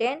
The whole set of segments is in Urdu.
10।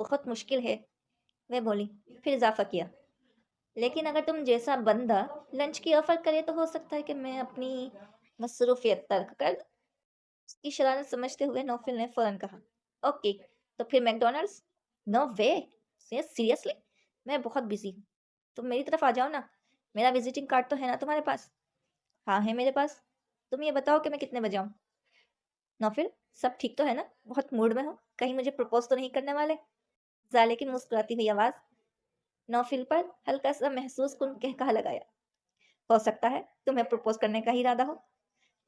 بہت مشکل ہے، وہ بولی، پھر اضافہ کیا، لیکن اگر تم جیسا بندہ لنچ کی آفر کرے تو ہو سکتا ہے کہ میں اپنی مصروفیت ترک کر دوں۔ اس کی شرارت سمجھتے ہوئے نوفل نے فوراً کہا، اوکے، تو پھر میکڈونلڈس؟ نو وے، سیریسلی، میں بہت بزی ہوں، تم میری طرف آ جاؤ نا، میرا وزٹنگ کارڈ تو ہے نا تمہارے پاس؟ ہاں ہے میرے پاس، تم یہ بتاؤ کہ میں کتنے بجے آؤں؟ نوفل، سب ٹھیک تو ہے نا؟ بہت موڈ میں ہو، کہیں مجھے پرپوز تو نہیں کرنے والے؟ زالے کی مسکراتی ہوئی آواز نوفل پر ہلکا سا محسوس کن کہا لگایا، ہو سکتا ہے تمہیں پرپوز کرنے کا ہی ارادہ ہو،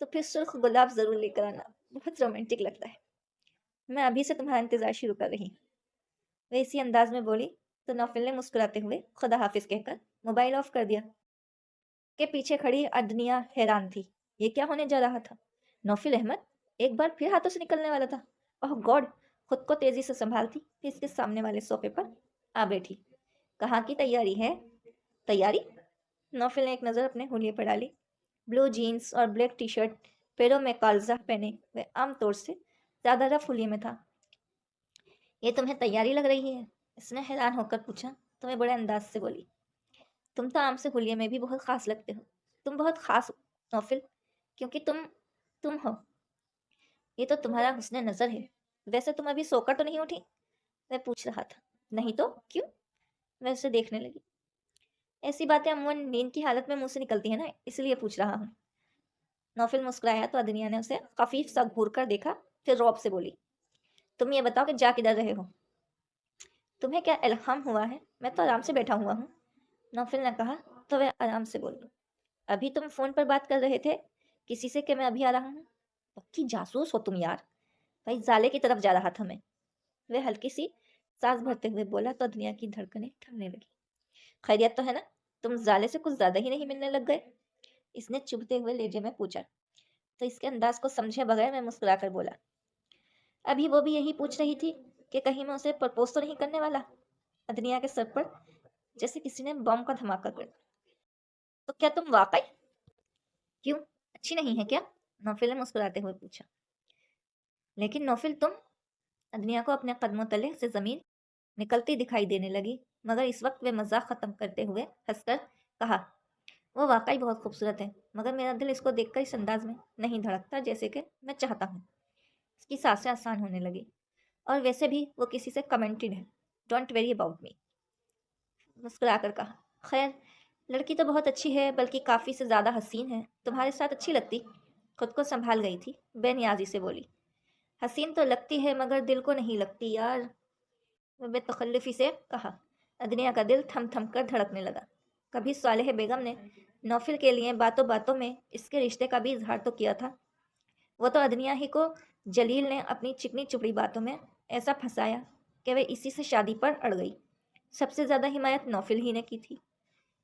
تو پھر سرخ گلاب ضرور لے کر آنا، بہت رومانٹک لگتا ہے، میں ابھی سے تمہارا انتظار شروع کر رہی ہوں۔ وہ اسی انداز میں بولی تو نوفل نے مسکراتے ہوئے خدا حافظ کہہ کر موبائل آف کر دیا۔ کہ پیچھے کھڑی ادنیا حیران تھی، یہ کیا ہونے جا رہا تھا؟ نوفل احمد ایک بار پھر ہاتھوں سے نکلنے والا تھا۔ اوہ گاڈ! خود کو تیزی سے سنبھالتی پھر اس کے سامنے والے صوفے پر آ بیٹھی۔ کہاں کی تیاری ہے؟ تیاری؟ نوفل نے ایک نظر اپنے حلیے پر ڈالی۔ بلو جینز اور بلیک ٹی شرٹ، پیروں میں کالزہ پہنے وہ عام طور سے زیادہ رف حلیے میں تھا۔ یہ تمہیں تیاری لگ رہی ہے؟ اس نے حیران ہو کر پوچھا تو میں بڑے انداز سے بولی، تم تو عام سے حلیے میں بھی بہت خاص لگتے ہو، تم بہت خاص ہو نوفل، کیونکہ تم ہو، یہ تو تمہارا حسن نظر ہے۔ ویسے تم ابھی سو کر تو نہیں اٹھی؟ میں پوچھ رہا تھا۔ نہیں تو کیوں؟ میں اسے دیکھنے لگی۔ ایسی باتیں عموماً نیند کی حالت میں منہ سے نکلتی ہیں نا، اس لیے پوچھ رہا ہوں۔ نوفل مسکرایا تو ادنیا نے اسے خفیف سا گھور کر دیکھا، پھر رعب سے بولی، تم یہ بتاؤ کہ جا کدھر رہے ہو؟ تمہیں کیا الہام ہوا ہے؟ میں تو آرام سے بیٹھا ہوا ہوں، نوفل نے کہا تو وہ آرام سے بول، ابھی تم فون پر بات کر رہے تھے کسی سے کہ میں ابھی آ رہا ہوں؟ پکی جاسوس ہو تم یار، بھائی زالے کی طرف جا رہا تھا میں، وہ ہلکی سی سانس بھرتے ہوئے بولا تو دنیا کی دھڑکنیں تھمنے لگی۔ خیریت تو ہے نا؟ تم زالے سے کچھ زیادہ ہی نہیں ملنے لگ گئے؟ اس نے چبھتے ہوئے لہجے میں پوچھا تو اس کے انداز کو سمجھے بغیر میں مسکرا کر بولا، ابھی وہ بھی یہی پوچھ رہی تھی کہ کہیں میں اسے پرپوز تو نہیں کرنے والا؟ ادنیا کے سر پر جیسے کسی نے بم کا دھماکہ کر دیا۔ تو کیا تم واقعی؟ کیوں، اچھی نہیں ہے کیا؟ نوفل نے مسکراتے ہوئے پوچھا۔ لیکن نوفل تم، ادنیا کو اپنے قدموں تلے سے زمین نکلتی دکھائی دینے لگی، مگر اس وقت وہ مذاق ختم کرتے ہوئے ہنس کر کہا، وہ واقعی بہت خوبصورت ہے، مگر میرا دل اس کو دیکھ کر اس انداز میں نہیں دھڑکتا جیسے کہ میں چاہتا ہوں۔ اس کی سانسیں آسان ہونے لگی، اور ویسے بھی وہ کسی سے کمنٹڈ ہے، ڈونٹ ویری اباؤٹ می، مسکرا کر کہا، خیر لڑکی تو بہت اچھی ہے، بلکہ کافی سے زیادہ حسین ہے، تمہارے ساتھ اچھی لگتی۔ خود کو سنبھال گئی تھی، بے نیازی سے بولی، حسین تو لگتی ہے مگر دل کو نہیں لگتی یار، وہ بے تخلفی سے کہا۔ ادنیا کا دل تھم تھم کر دھڑکنے لگا۔ کبھی صالح بیگم نے نوفل کے لیے باتوں باتوں میں اس کے رشتے کا بھی اظہار تو کیا تھا، وہ تو ادنیا ہی کو جلیل نے اپنی چکنی چپڑی باتوں میں ایسا پھنسایا کہ وہ اسی سے شادی پر اڑ گئی۔ سب سے زیادہ حمایت نوفل ہی نے کی تھی۔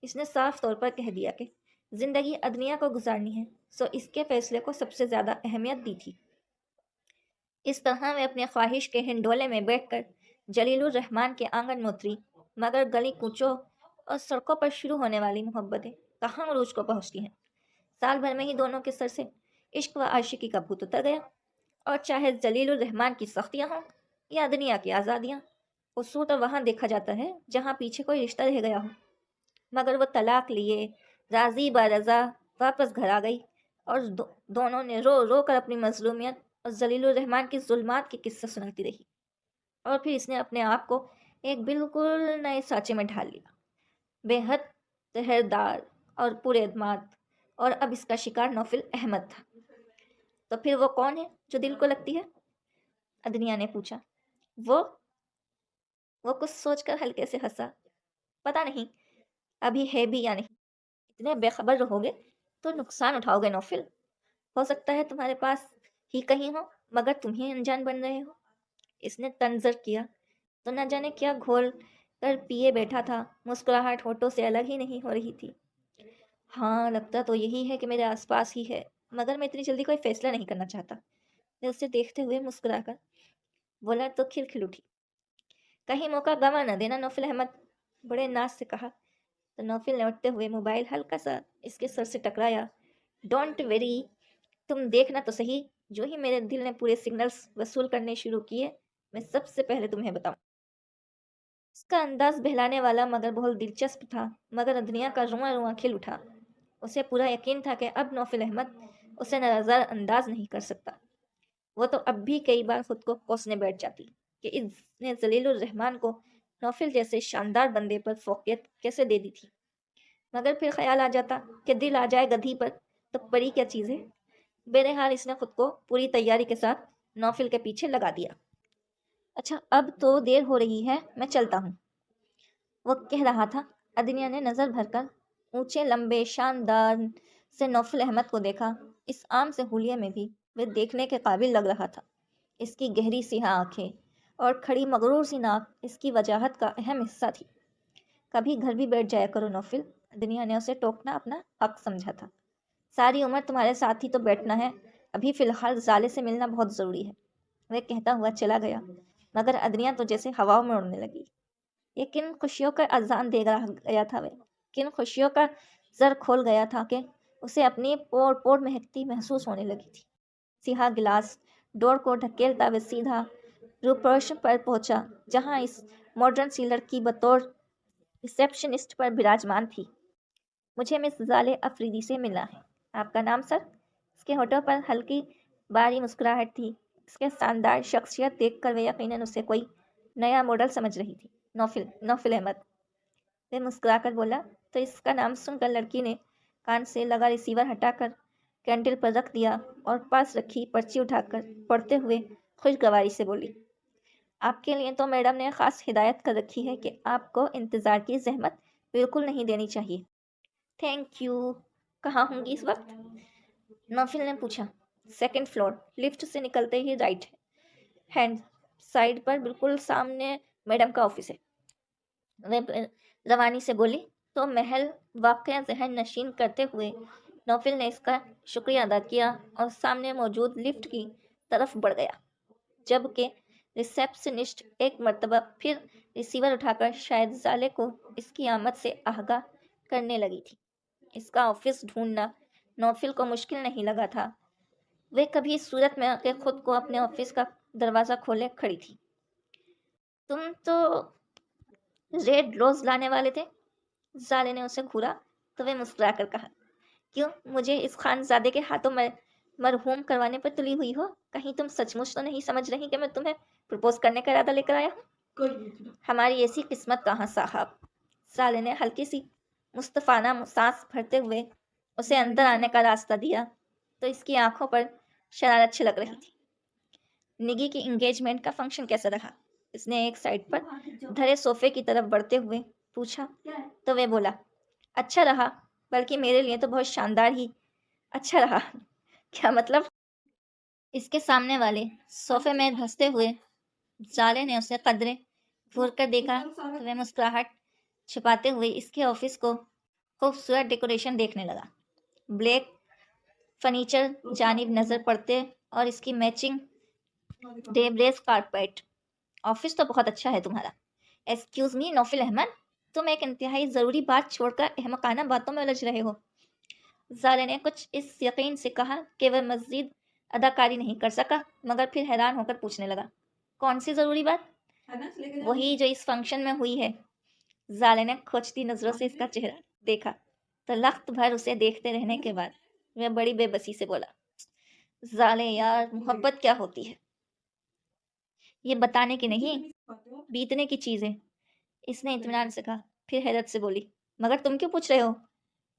اس نے صاف طور پر کہہ دیا کہ زندگی ادنیا کو گزارنی ہے، سو اس کے فیصلے کو سب سے زیادہ اہمیت دی تھی۔ اس طرح میں اپنے خواہش کے ہنڈولے میں بیٹھ کر جلیل الرحمن کے آنگن میں اتری، مگر گلی کوچوں اور سڑکوں پر شروع ہونے والی محبتیں کہاں عروج کو پہنچتی ہیں۔ سال بھر میں ہی دونوں کے سر سے عشق و عاشقی کا بھوت اتر گیا، اور چاہے جلیل الرحمن کی سختیاں ہوں یا دنیا کی آزادیاں، اصول تو وہاں دیکھا جاتا ہے جہاں پیچھے کوئی رشتہ رہ گیا ہو۔ مگر وہ طلاق لیے راضی برضا واپس گھر آ گئی، اور دونوں نے رو رو کر اپنی مظلومیت اور جلیل الرحمن کی ظلمات کے قصے سناتی رہی، اور پھر اس نے اپنے آپ کو ایک بالکل نئے سانچے میں ڈھال لیا، بے حد زہردار اور پورے اعتماد، اور اب اس کا شکار نوفل احمد تھا۔ تو پھر وہ کون ہے جو دل کو لگتی ہے؟ ادنیا نے پوچھا۔ وہ کچھ سوچ کر ہلکے سے ہنسا، پتہ نہیں ابھی ہے بھی یا نہیں، اتنے بے خبر رہو گے تو نقصان اٹھاؤ گے نوفل، ہو سکتا ہے تمہارے پاس ہی کہیں ہو مگر تم ہی انجان بن رہے ہو۔ اس نے تنظر کیا تو نہ جانے کیا گھول کر پیے بیٹھا تھا، مسکراہٹ ہونٹوں سے الگ ہی نہیں ہو رہی تھی۔ ہاں لگتا تو یہی ہے کہ میرے آس پاس ہی ہے، مگر میں اتنی جلدی کوئی فیصلہ نہیں کرنا چاہتا، میں اسے دیکھتے ہوئے مسکرا کر بولا تو کھل اٹھی، کہیں موقع گنوا نہ دینا نوفل احمد، بڑے ناز سے کہا تو نوفل نے اٹھتے ہوئے موبائل ہلکا سا اس کے سر سے ٹکرایا۔ ڈونٹ ویری، تم دیکھنا تو صحیح، جو ہی میرے دل نے پورے سگنلز وصول کرنے شروع کیے میں سب سے پہلے تمہیں بتاؤں۔ اس کا انداز بہلانے والا مگر بہت دلچسپ تھا، مگر ادنیا کا رواں رواں کھل اٹھا۔ اسے پورا یقین تھا کہ اب نوفل احمد اسے نظر انداز نہیں کر سکتا۔ وہ تو اب بھی کئی بار خود کو کوسنے بیٹھ جاتی کہ اس نے ذلیل الرحمن کو نوفل جیسے شاندار بندے پر فوقیت کیسے دے دی تھی، مگر پھر خیال آ جاتا کہ دل آ جائے گدھی پر تو پری کیا چیز ہے۔ بہرحال اس نے خود کو پوری تیاری کے ساتھ نوفل کے پیچھے لگا دیا۔ اچھا اب تو دیر ہو رہی ہے، میں چلتا ہوں، وہ کہہ رہا تھا۔ ادنیا نے نظر بھر کر اونچے لمبے شاندار سے نوفل احمد کو دیکھا۔ اس عام سے حلیے میں بھی وہ دیکھنے کے قابل لگ رہا تھا۔ اس کی گہری سیاہ آنکھیں اور کھڑی مغرور سی ناک اس کی وجاہت کا اہم حصہ تھی۔ کبھی گھر بھی بیٹھ جایا کرو نوفل، دنیا نے اسے ٹوکنا اپنا حق سمجھا تھا۔ ساری عمر تمہارے ساتھ ہی تو بیٹھنا ہے، ابھی فی الحال زالے سے ملنا بہت ضروری ہے، وہ کہتا ہوا چلا گیا، مگر ادنیا تو جیسے ہواؤں میں اڑنے لگی۔ یہ کن خوشیوں کا اذان دے رہا گیا تھا، وہ کن خوشیوں کا زر کھول گیا تھا کہ اسے اپنی پور پور مہکتی محسوس ہونے لگی تھی۔ سیاہ گلاس ڈور کو ڈھکیلتا وہ سیدھا روپرش پر پہنچا، جہاں اس ماڈرن سی لڑکی بطور ریسیپشنسٹ پر براجمان تھی۔ مجھے مس زالے افریدی سے ملنا ہے۔ آپ کا نام سر؟ اس کے ہونٹوں پر ہلکی باری مسکراہٹ تھی۔ اس کے شاندار شخصیت دیکھ کر وہ یقیناً اسے کوئی نیا ماڈل سمجھ رہی تھی۔ نوفل احمد، وہ مسکرا کر بولا۔ تو اس کا نام سن کر لڑکی نے کان سے لگا ریسیور ہٹا کر کینڈل پر رکھ دیا اور پاس رکھی پرچی اٹھا کر پڑھتے ہوئے خوشگواری سے بولی، آپ کے لیے تو میڈم نے خاص ہدایت کر رکھی ہے کہ آپ کو انتظار کی زحمت بالکل نہیں دینی چاہیے۔ Thank you. کہاں ہوں گی اس وقت؟ نوفل نے پوچھا۔ سیکنڈ فلور، لفٹ سے نکلتے ہی رائٹ ہینڈ سائڈ پر بالکل سامنے میڈم کا آفس ہے، وہ روانی سے بولی۔ تو محل واقعہ ذہن نشین کرتے ہوئے نوفل نے اس کا شکریہ ادا کیا اور سامنے موجود لفٹ کی طرف بڑھ گیا، جبکہ ریسیپشنسٹ ایک مرتبہ پھر ریسیور اٹھا کر شاید زالے کو اس کی آمد سے آگاہ کرنے لگی تھی۔ اس کا آفس ڈھونڈنا نوفل کو مشکل نہیں لگا تھا۔ وہ کبھی اس صورت میں کہ خود کو اپنے آفس کا دروازہ کھولے کھڑی تھی۔ تم تو ریڈ روز لانے والے تھے؟ زالے نے اسے گھورا تو وہ مسکرا کر کہا، کیوں مجھے اس خانزادے کے ہاتھوں میں مرحوم کروانے پر تلی ہوئی ہو؟ کہیں تم سچ مچ تو نہیں سمجھ رہی کہ میں تمہیں پرپوز کرنے کا ارادہ لے کر آیا ہوں؟ ہماری ایسی قسمت کہاں صاحب۔ زالے نے ہلکی سی مصطفانہ سانس بھرتے ہوئے اسے اندر آنے کا راستہ دیا، تو اس کی آنکھوں پر شرارت چھلک رہی تھی۔ نگی کی انگیجمنٹ کا فنکشن کیسا رہا؟ اس نے ایک سائڈ پر دھرے صوفے کی طرف بڑھتے ہوئے پوچھا، تو وہ بولا، اچھا رہا، بلکہ میرے لیے تو بہت شاندار ہی اچھا رہا۔ کیا مطلب؟ اس کے سامنے والے صوفے میں دھنستے ہوئے زالے نے اسے قدرے گھور کر دیکھا تو وہ مسکراہٹ چھپاتے ہوئے اس کے آفس کو خوبصورت ڈیکوریشن دیکھنے لگا۔ بلیک فرنیچر جانب نظر پڑتے اور اس کی میچنگ ڈیبریز کارپیٹ۔ آفس تو بہت اچھا ہے تمہارا۔ ایکسکیوز می نوفل احمد، تم ایک انتہائی ضروری بات چھوڑ کر احمقانہ باتوں میں الجھ رہے ہو۔ زالے نے کچھ اس یقین سے کہا کہ وہ مزید اداکاری نہیں کر سکا، مگر پھر حیران ہو کر پوچھنے لگا، کون سی ضروری بات؟ وہی جو اس فنکشن میں ہوئی ہے۔ زالے نے کھوجتی نظروں سے اس کا چہرہ دیکھا تو لخت بھر اسے دیکھتے رہنے کے بعد وہ بڑی بے بسی سے بولا، زالے یار، محبت کیا ہوتی ہے؟ یہ بتانے کی نہیں، بیتنے کی چیز ہے، اس نے اطمینان سے کہا۔ پھر حیرت سے بولی، مگر تم کیوں پوچھ رہے ہو؟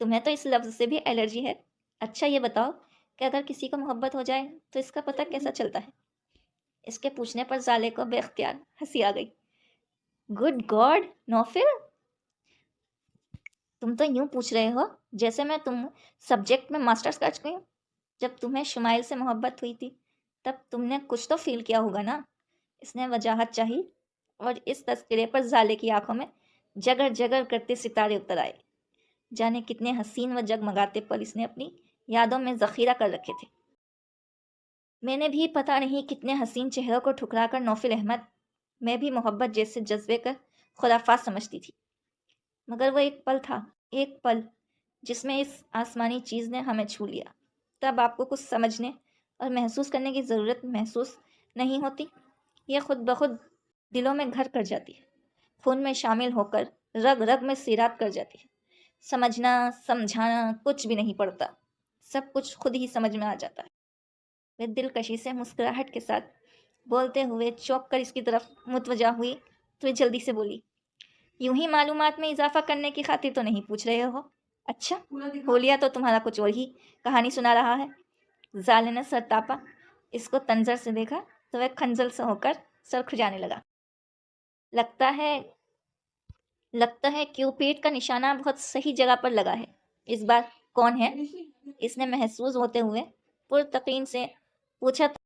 تمہیں تو اس لفظ سے بھی الرجی ہے۔ اچھا یہ بتاؤ کہ اگر کسی کو محبت ہو جائے تو اس کا پتہ کیسا چلتا ہے؟ اس کے پوچھنے پر زالے کو بے اختیار ہنسی آ گئی۔ گڈ گاڈ نوفل، تم تو یوں پوچھ رہے ہو جیسے میں تم سبجیکٹ میں ماسٹرز کر چکی ہوں۔ جب تمہیں شمائل سے محبت ہوئی تھی تب تم نے کچھ تو فیل کیا ہوگا نا؟ اس نے وجاہت چاہی اور اس تذکرے پر زالے کی آنکھوں میں جگر جگر کرتے ستارے اتر آئے۔ جانے کتنے حسین و جگمگاتے پل اس نے اپنی یادوں میں ذخیرہ کر رکھے تھے۔ میں نے بھی پتہ نہیں کتنے حسین چہروں کو ٹھکرا کر نوفل احمد میں بھی محبت جیسے جذبے کا خرافات سمجھتی تھی، مگر وہ ایک پل تھا، ایک پل جس میں اس آسمانی چیز نے ہمیں چھو لیا۔ تب آپ کو کچھ سمجھنے اور محسوس کرنے کی ضرورت محسوس نہیں ہوتی، یہ خود بخود دلوں میں گھر کر جاتی ہے۔ خون میں شامل ہو کر رگ رگ میں سیرات کر جاتی ہے۔ سمجھنا سمجھانا کچھ بھی نہیں پڑتا، سب کچھ خود ہی سمجھ میں آ جاتا ہے۔ وہ دلکشی سے مسکراہٹ کے ساتھ بولتے ہوئے چونک کر اس کی طرف متوجہ ہوئی تو وہ جلدی سے بولی، یوں ہی معلومات میں اضافہ کرنے کی خاطر تو نہیں پوچھ رہے ہو؟ اچھا، ہولیا تو تمہارا کچھ اور ہی کہانی سنا رہا ہے۔ زالے نے سر تاپا، اس کو تنظر سے دیکھا تو وہ کھنجل سے ہو کر سر کھجانے لگا۔ لگتا ہے کیوپیڈ کا نشانہ بہت صحیح جگہ پر لگا ہے۔ اس بار کون ہے؟ اس نے محظوظ ہوتے ہوئے پرتقین سے پوچھا۔